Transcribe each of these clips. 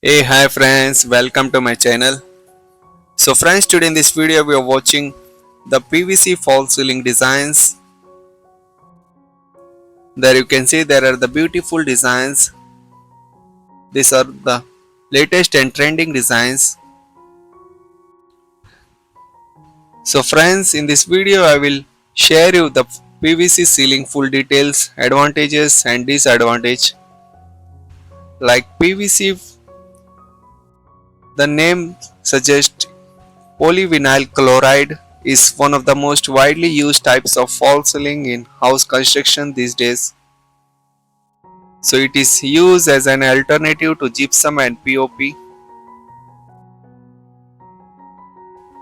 Hey, hi friends, welcome to my channel. So friends, today in this video we are watching the PVC false ceiling designs. There you can see there are the beautiful designs. These are the latest and trending designs. So friends, in this video I will share you the PVC ceiling full details, advantages and disadvantage. Like PVC, the name suggests polyvinyl chloride is one of the most widely used types of false ceiling in house construction these days. So it is used as an alternative to gypsum and POP.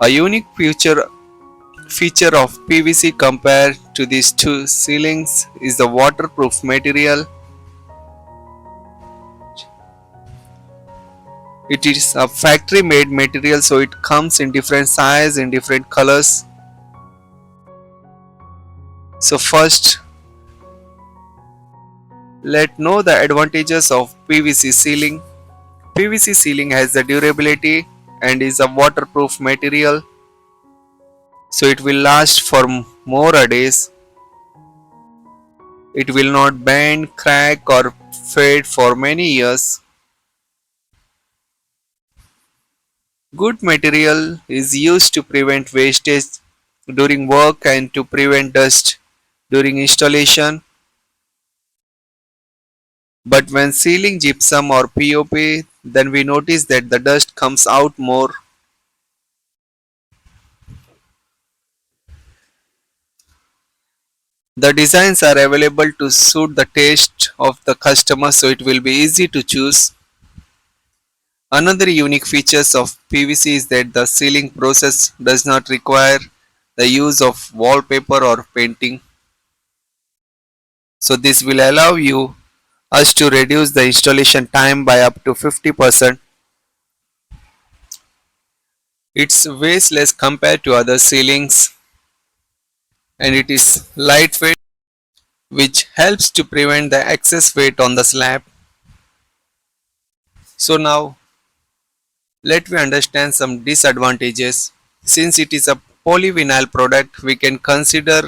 A unique feature of PVC compared to these two ceilings is the waterproof material. It is a factory made material, so it comes in different sizes in different colors. So first, let know the advantages of PVC ceiling. PVC ceiling has the durability and is a waterproof material, so it will last for more days. It will not bend, crack or fade for many years. Good material is used to prevent wastage during work and to prevent dust during installation. But when sealing gypsum or POP, then we notice that the dust comes out more. The designs are available to suit the taste of the customer, so it will be easy to choose. Another unique features of PVC is that the sealing process does not require the use of wallpaper or painting. So this will allow you us to reduce the installation time by up to 50%. It's weighs less compared to other ceilings and it is lightweight, which helps to prevent the excess weight on the slab. So now let me understand some disadvantages. Since it is a polyvinyl product, we can consider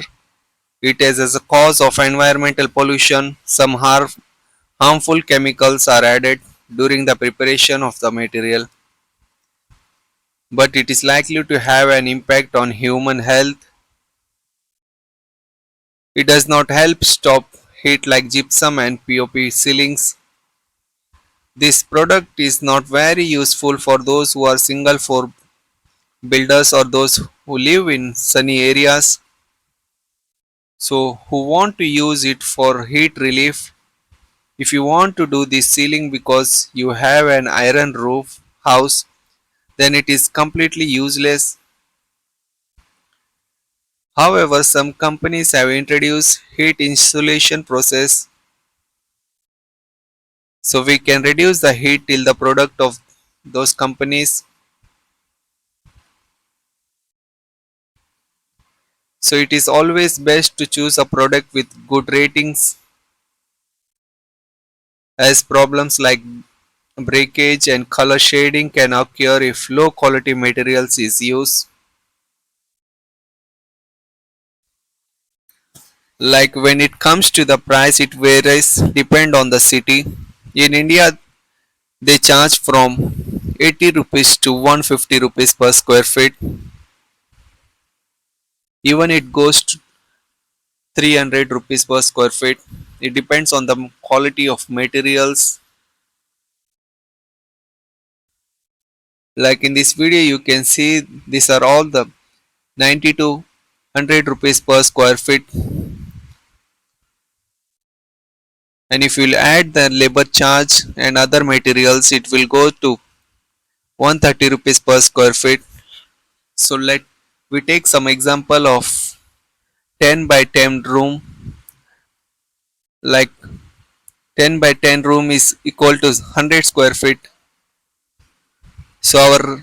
it as a cause of environmental pollution. Some harmful chemicals are added during the preparation of the material, but it is likely to have an impact on human health. It does not help stop heat like gypsum and POP ceilings. This product is not very useful for those who are single floor builders or those who live in sunny areas, so who want to use it for heat relief. If you want to do this ceiling because you have an iron roof house, then it is completely useless. However, some companies have introduced heat insulation process, so we can reduce the heat till the product of those companies. So it is always best to choose a product with good ratings, as problems like breakage and color shading can occur if low quality materials is used. Like when it comes to the price, it varies depend on the city. In India, they charge from 80 rupees to 150 rupees per square feet. Even it goes to 300 rupees per square feet. It depends on the quality of materials. Like in this video, you can see these are all the 90 to 100 rupees per square feet. And if you add the labor charge and other materials, it will go to 130 rupees per square feet. So let we take some example of 10 by 10 room. Like 10 by 10 room is equal to 100 square feet. So our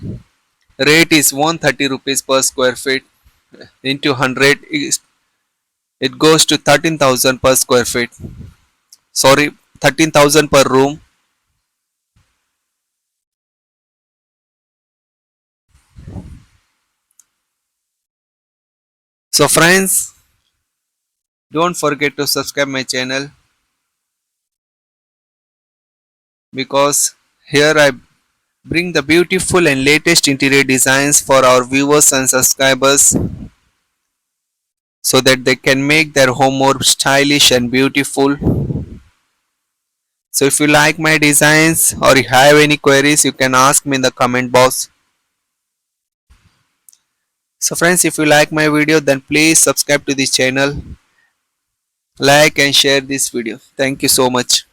rate is 130 rupees per square feet into 100 is it goes to 13,000 per square feet. Sorry, 13,000 per room. So friends, don't forget to subscribe my channel because here I bring the beautiful and latest interior designs for our viewers and subscribers so that they can make their home more stylish and beautiful. So if you like my designs or you have any queries, you can ask me in the comment box. So friends, if you like my video, then please subscribe to this channel, like and share this video. Thank you so much.